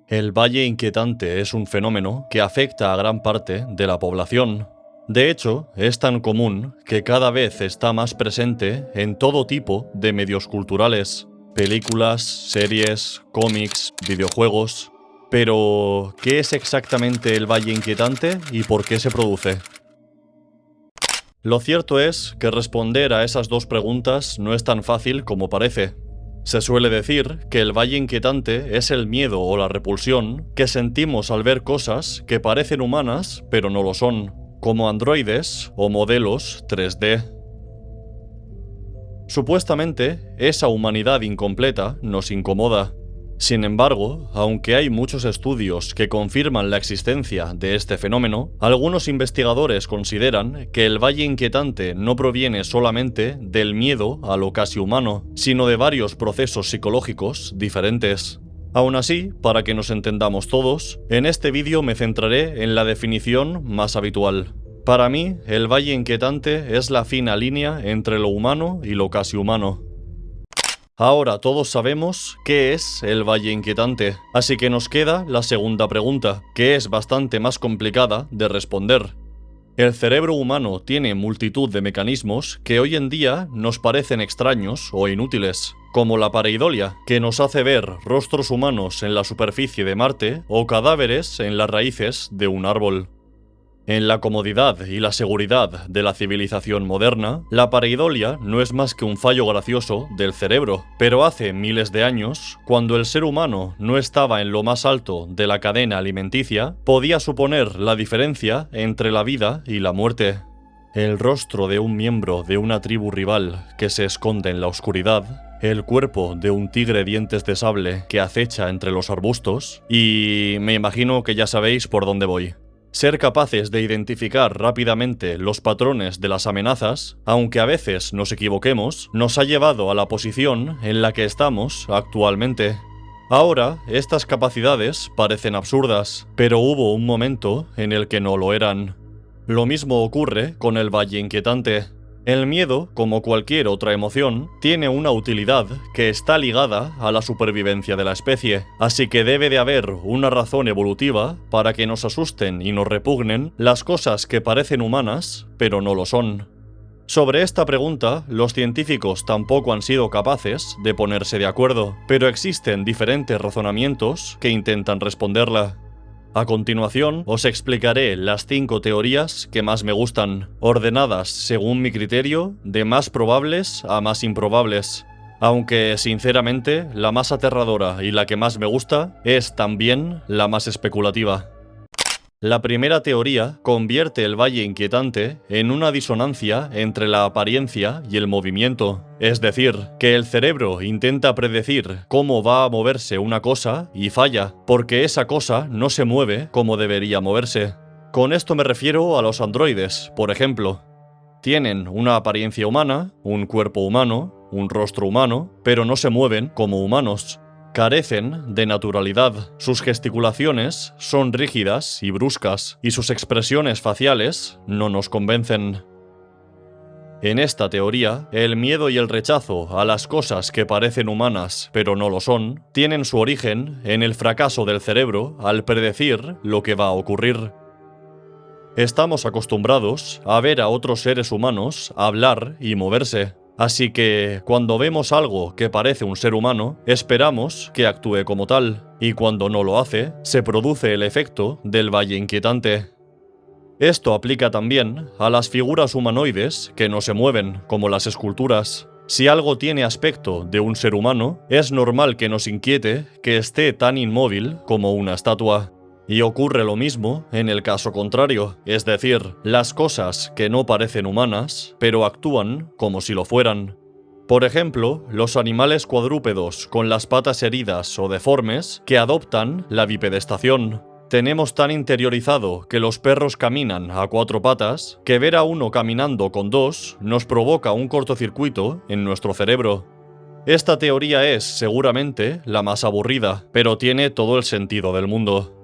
El Valle Inquietante es un fenómeno que afecta a gran parte de la población. De hecho, es tan común que cada vez está más presente en todo tipo de medios culturales, películas, series, cómics, videojuegos. Pero, ¿qué es exactamente el Valle Inquietante y por qué se produce? Lo cierto es que responder a esas dos preguntas no es tan fácil como parece. Se suele decir que el Valle Inquietante es el miedo o la repulsión que sentimos al ver cosas que parecen humanas pero no lo son, como androides o modelos 3D. Supuestamente, esa humanidad incompleta nos incomoda. Sin embargo, aunque hay muchos estudios que confirman la existencia de este fenómeno, algunos investigadores consideran que el Valle Inquietante no proviene solamente del miedo a lo casi humano, sino de varios procesos psicológicos diferentes. Aún así, para que nos entendamos todos, en este vídeo me centraré en la definición más habitual. Para mí, el Valle Inquietante es la fina línea entre lo humano y lo casi humano. Ahora todos sabemos qué es el Valle Inquietante, así que nos queda la segunda pregunta, que es bastante más complicada de responder. El cerebro humano tiene multitud de mecanismos que hoy en día nos parecen extraños o inútiles, como la pareidolia, que nos hace ver rostros humanos en la superficie de Marte o cadáveres en las raíces de un árbol. En la comodidad y la seguridad de la civilización moderna, la pareidolia no es más que un fallo gracioso del cerebro, pero hace miles de años, cuando el ser humano no estaba en lo más alto de la cadena alimenticia, podía suponer la diferencia entre la vida y la muerte. El rostro de un miembro de una tribu rival que se esconde en la oscuridad, el cuerpo de un tigre dientes de sable que acecha entre los arbustos, y me imagino que ya sabéis por dónde voy. Ser capaces de identificar rápidamente los patrones de las amenazas, aunque a veces nos equivoquemos, nos ha llevado a la posición en la que estamos actualmente. Ahora, estas capacidades parecen absurdas, pero hubo un momento en el que no lo eran. Lo mismo ocurre con el Valle Inquietante. El miedo, como cualquier otra emoción, tiene una utilidad que está ligada a la supervivencia de la especie, así que debe de haber una razón evolutiva para que nos asusten y nos repugnen las cosas que parecen humanas, pero no lo son. Sobre esta pregunta, los científicos tampoco han sido capaces de ponerse de acuerdo, pero existen diferentes razonamientos que intentan responderla. A continuación, os explicaré las 5 teorías que más me gustan, ordenadas según mi criterio, de más probables a más improbables. Aunque, sinceramente, la más aterradora y la que más me gusta es también la más especulativa. La primera teoría convierte el Valle Inquietante en una disonancia entre la apariencia y el movimiento. Es decir, que el cerebro intenta predecir cómo va a moverse una cosa y falla, porque esa cosa no se mueve como debería moverse. Con esto me refiero a los androides, por ejemplo. Tienen una apariencia humana, un cuerpo humano, un rostro humano, pero no se mueven como humanos. Carecen de naturalidad, sus gesticulaciones son rígidas y bruscas, y sus expresiones faciales no nos convencen. En esta teoría, el miedo y el rechazo a las cosas que parecen humanas pero no lo son, tienen su origen en el fracaso del cerebro al predecir lo que va a ocurrir. Estamos acostumbrados a ver a otros seres humanos hablar y moverse. Así que, cuando vemos algo que parece un ser humano, esperamos que actúe como tal, y cuando no lo hace, se produce el efecto del Valle Inquietante. Esto aplica también a las figuras humanoides que no se mueven, como las esculturas. Si algo tiene aspecto de un ser humano, es normal que nos inquiete que esté tan inmóvil como una estatua. Y ocurre lo mismo en el caso contrario, es decir, las cosas que no parecen humanas, pero actúan como si lo fueran. Por ejemplo, los animales cuadrúpedos con las patas heridas o deformes que adoptan la bipedestación. Tenemos tan interiorizado que los perros caminan a 4 patas que ver a uno caminando con 2 nos provoca un cortocircuito en nuestro cerebro. Esta teoría es, seguramente, la más aburrida, pero tiene todo el sentido del mundo.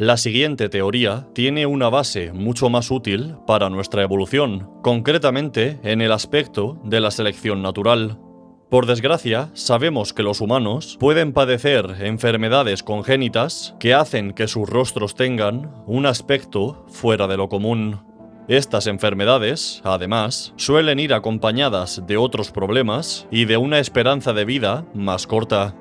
La siguiente teoría tiene una base mucho más útil para nuestra evolución, concretamente en el aspecto de la selección natural. Por desgracia, sabemos que los humanos pueden padecer enfermedades congénitas que hacen que sus rostros tengan un aspecto fuera de lo común. Estas enfermedades, además, suelen ir acompañadas de otros problemas y de una esperanza de vida más corta.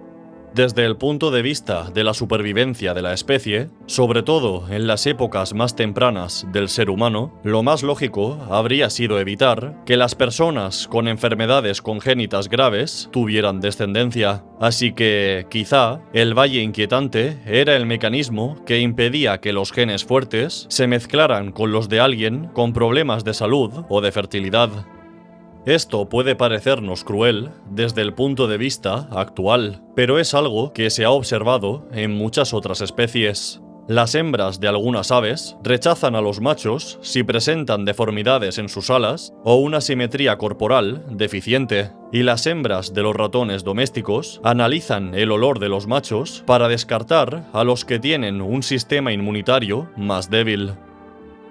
Desde el punto de vista de la supervivencia de la especie, sobre todo en las épocas más tempranas del ser humano, lo más lógico habría sido evitar que las personas con enfermedades congénitas graves tuvieran descendencia. Así que, quizá, el Valle Inquietante era el mecanismo que impedía que los genes fuertes se mezclaran con los de alguien con problemas de salud o de fertilidad. Esto puede parecernos cruel desde el punto de vista actual, pero es algo que se ha observado en muchas otras especies. Las hembras de algunas aves rechazan a los machos si presentan deformidades en sus alas o una simetría corporal deficiente, y las hembras de los ratones domésticos analizan el olor de los machos para descartar a los que tienen un sistema inmunitario más débil.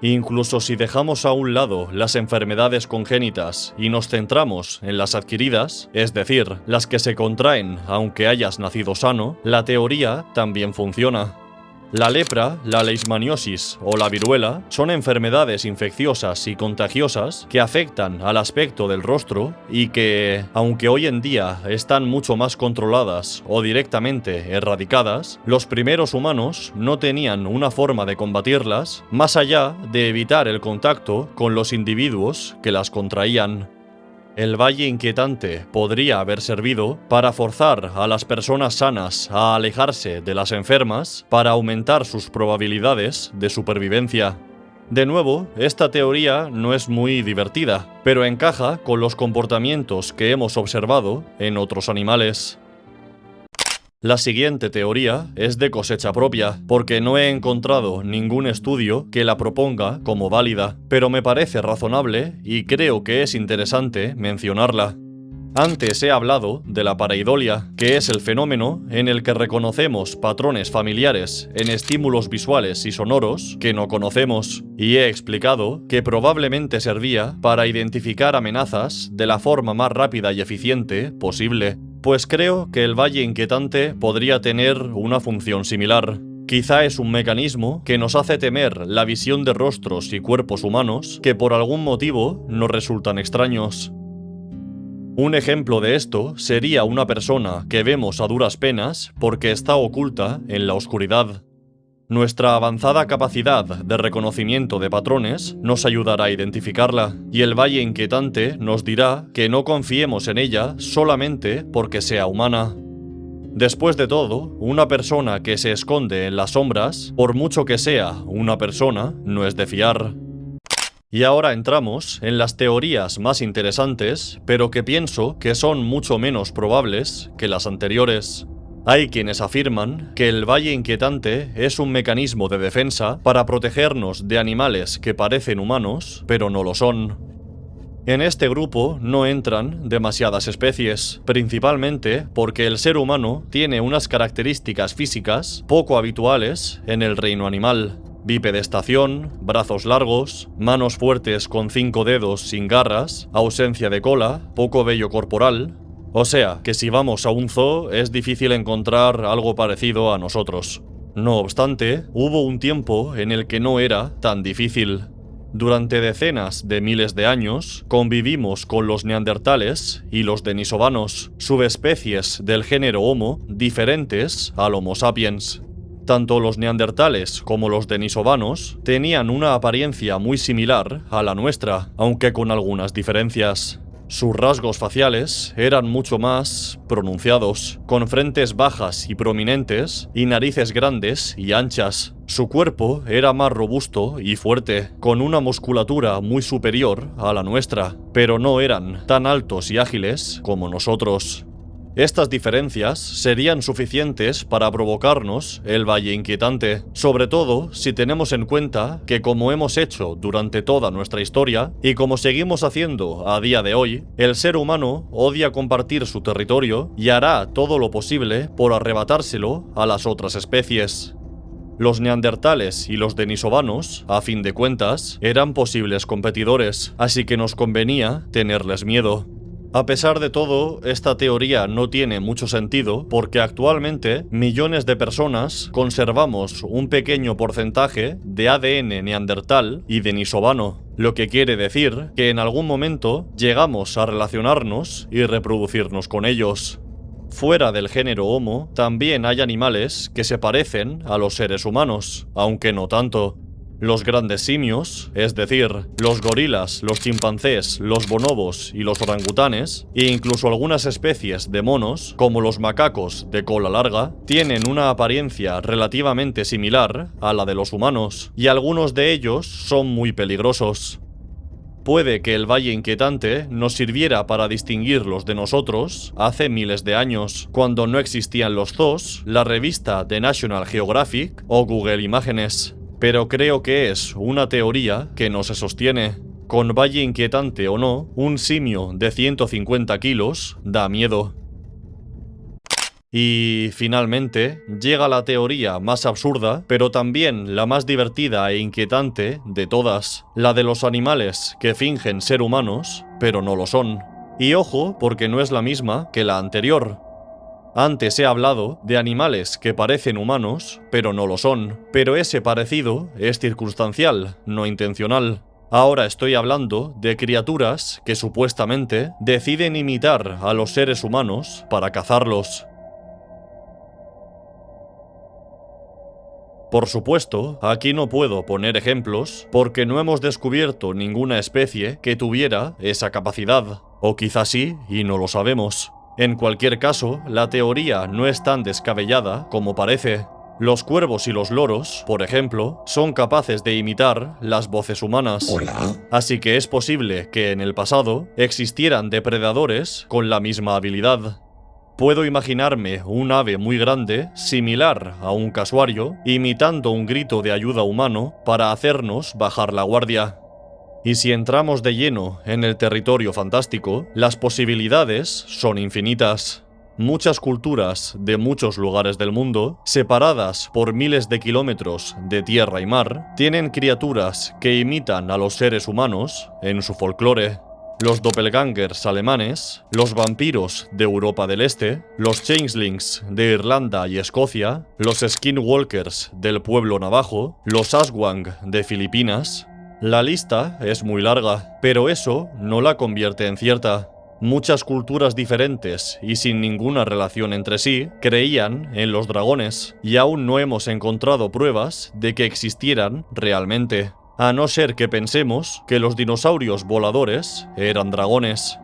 Incluso si dejamos a un lado las enfermedades congénitas y nos centramos en las adquiridas, es decir, las que se contraen aunque hayas nacido sano, la teoría también funciona. La lepra, la leishmaniosis o la viruela son enfermedades infecciosas y contagiosas que afectan al aspecto del rostro y que, aunque hoy en día están mucho más controladas o directamente erradicadas, los primeros humanos no tenían una forma de combatirlas más allá de evitar el contacto con los individuos que las contraían. El Valle Inquietante podría haber servido para forzar a las personas sanas a alejarse de las enfermas para aumentar sus probabilidades de supervivencia. De nuevo, esta teoría no es muy divertida, pero encaja con los comportamientos que hemos observado en otros animales. La siguiente teoría es de cosecha propia, porque no he encontrado ningún estudio que la proponga como válida, pero me parece razonable y creo que es interesante mencionarla. Antes he hablado de la pareidolia, que es el fenómeno en el que reconocemos patrones familiares en estímulos visuales y sonoros que no conocemos, y he explicado que probablemente servía para identificar amenazas de la forma más rápida y eficiente posible. Pues creo que el Valle Inquietante podría tener una función similar. Quizá es un mecanismo que nos hace temer la visión de rostros y cuerpos humanos que por algún motivo nos resultan extraños. Un ejemplo de esto sería una persona que vemos a duras penas porque está oculta en la oscuridad. Nuestra avanzada capacidad de reconocimiento de patrones nos ayudará a identificarla, y el Valle Inquietante nos dirá que no confiemos en ella solamente porque sea humana. Después de todo, una persona que se esconde en las sombras, por mucho que sea una persona, no es de fiar. Y ahora entramos en las teorías más interesantes, pero que pienso que son mucho menos probables que las anteriores. Hay quienes afirman que el Valle Inquietante es un mecanismo de defensa para protegernos de animales que parecen humanos, pero no lo son. En este grupo no entran demasiadas especies, principalmente porque el ser humano tiene unas características físicas poco habituales en el reino animal. Bipedestación, brazos largos, manos fuertes con 5 dedos sin garras, ausencia de cola, poco vello corporal. O sea, que si vamos a un zoo es difícil encontrar algo parecido a nosotros. No obstante, hubo un tiempo en el que no era tan difícil. Durante decenas de miles de años, convivimos con los neandertales y los denisovanos, subespecies del género Homo diferentes al Homo sapiens. Tanto los neandertales como los denisovanos tenían una apariencia muy similar a la nuestra, aunque con algunas diferencias. Sus rasgos faciales eran mucho más pronunciados, con frentes bajas y prominentes y narices grandes y anchas. Su cuerpo era más robusto y fuerte, con una musculatura muy superior a la nuestra, pero no eran tan altos y ágiles como nosotros. Estas diferencias serían suficientes para provocarnos el Valle Inquietante, sobre todo si tenemos en cuenta que, como hemos hecho durante toda nuestra historia y como seguimos haciendo a día de hoy, el ser humano odia compartir su territorio y hará todo lo posible por arrebatárselo a las otras especies. Los neandertales y los denisovanos, a fin de cuentas, eran posibles competidores, así que nos convenía tenerles miedo. A pesar de todo, esta teoría no tiene mucho sentido porque actualmente millones de personas conservamos un pequeño porcentaje de ADN neandertal y denisovano, lo que quiere decir que en algún momento llegamos a relacionarnos y reproducirnos con ellos. Fuera del género Homo, también hay animales que se parecen a los seres humanos, aunque no tanto. Los grandes simios, es decir, los gorilas, los chimpancés, los bonobos y los orangutanes, e incluso algunas especies de monos, como los macacos de cola larga, tienen una apariencia relativamente similar a la de los humanos, y algunos de ellos son muy peligrosos. Puede que el Valle Inquietante nos sirviera para distinguirlos de nosotros hace miles de años, cuando no existían los zoos, la revista The National Geographic o Google Imágenes. Pero creo que es una teoría que no se sostiene. Con Valle Inquietante o no, un simio de 150 kilos da miedo. Y finalmente, llega la teoría más absurda, pero también la más divertida e inquietante de todas, la de los animales que fingen ser humanos, pero no lo son. Y ojo, porque no es la misma que la anterior. Antes he hablado de animales que parecen humanos, pero no lo son, pero ese parecido es circunstancial, no intencional. Ahora estoy hablando de criaturas que supuestamente deciden imitar a los seres humanos para cazarlos. Por supuesto, aquí no puedo poner ejemplos porque no hemos descubierto ninguna especie que tuviera esa capacidad, o quizás sí y no lo sabemos. En cualquier caso, la teoría no es tan descabellada como parece. Los cuervos y los loros, por ejemplo, son capaces de imitar las voces humanas. Hola. Así que es posible que en el pasado existieran depredadores con la misma habilidad. Puedo imaginarme un ave muy grande, similar a un casuario, imitando un grito de ayuda humano para hacernos bajar la guardia. Y si entramos de lleno en el territorio fantástico, las posibilidades son infinitas. Muchas culturas de muchos lugares del mundo, separadas por miles de kilómetros de tierra y mar, tienen criaturas que imitan a los seres humanos en su folclore. Los doppelgangers alemanes, los vampiros de Europa del Este, los changelings de Irlanda y Escocia, los skinwalkers del pueblo navajo, los aswang de Filipinas. La lista es muy larga, pero eso no la convierte en cierta. Muchas culturas diferentes y sin ninguna relación entre sí creían en los dragones, y aún no hemos encontrado pruebas de que existieran realmente, a no ser que pensemos que los dinosaurios voladores eran dragones.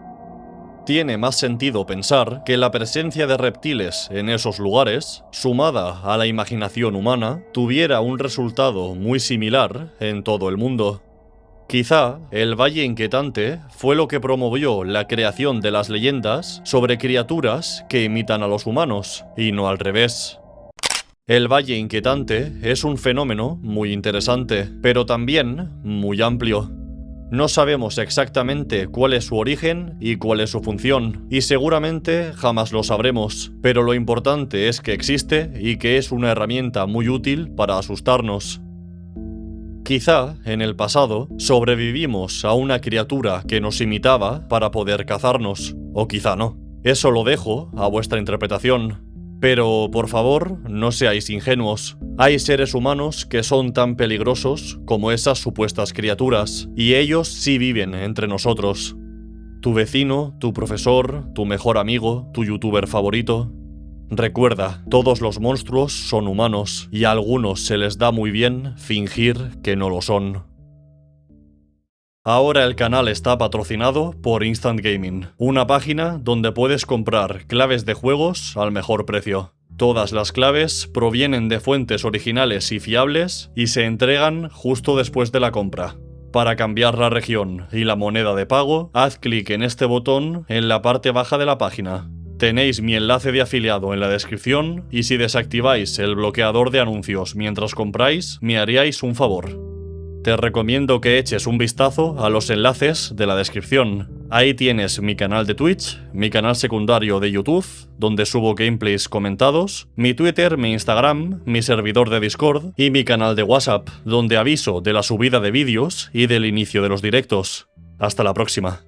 Tiene más sentido pensar que la presencia de reptiles en esos lugares, sumada a la imaginación humana, tuviera un resultado muy similar en todo el mundo. Quizá el Valle Inquietante fue lo que promovió la creación de las leyendas sobre criaturas que imitan a los humanos, y no al revés. El Valle Inquietante es un fenómeno muy interesante, pero también muy amplio. No sabemos exactamente cuál es su origen y cuál es su función, y seguramente jamás lo sabremos, pero lo importante es que existe y que es una herramienta muy útil para asustarnos. Quizá, en el pasado, sobrevivimos a una criatura que nos imitaba para poder cazarnos, o quizá no. Eso lo dejo a vuestra interpretación. Pero, por favor, no seáis ingenuos. Hay seres humanos que son tan peligrosos como esas supuestas criaturas, y ellos sí viven entre nosotros. Tu vecino, tu profesor, tu mejor amigo, tu youtuber favorito. Recuerda, todos los monstruos son humanos, y a algunos se les da muy bien fingir que no lo son. Ahora el canal está patrocinado por Instant Gaming, una página donde puedes comprar claves de juegos al mejor precio. Todas las claves provienen de fuentes originales y fiables y se entregan justo después de la compra. Para cambiar la región y la moneda de pago, haz clic en este botón en la parte baja de la página. Tenéis mi enlace de afiliado en la descripción y si desactiváis el bloqueador de anuncios mientras compráis, me haríais un favor. Te recomiendo que eches un vistazo a los enlaces de la descripción. Ahí tienes mi canal de Twitch, mi canal secundario de YouTube, donde subo gameplays comentados, mi Twitter, mi Instagram, mi servidor de Discord y mi canal de WhatsApp, donde aviso de la subida de vídeos y del inicio de los directos. Hasta la próxima.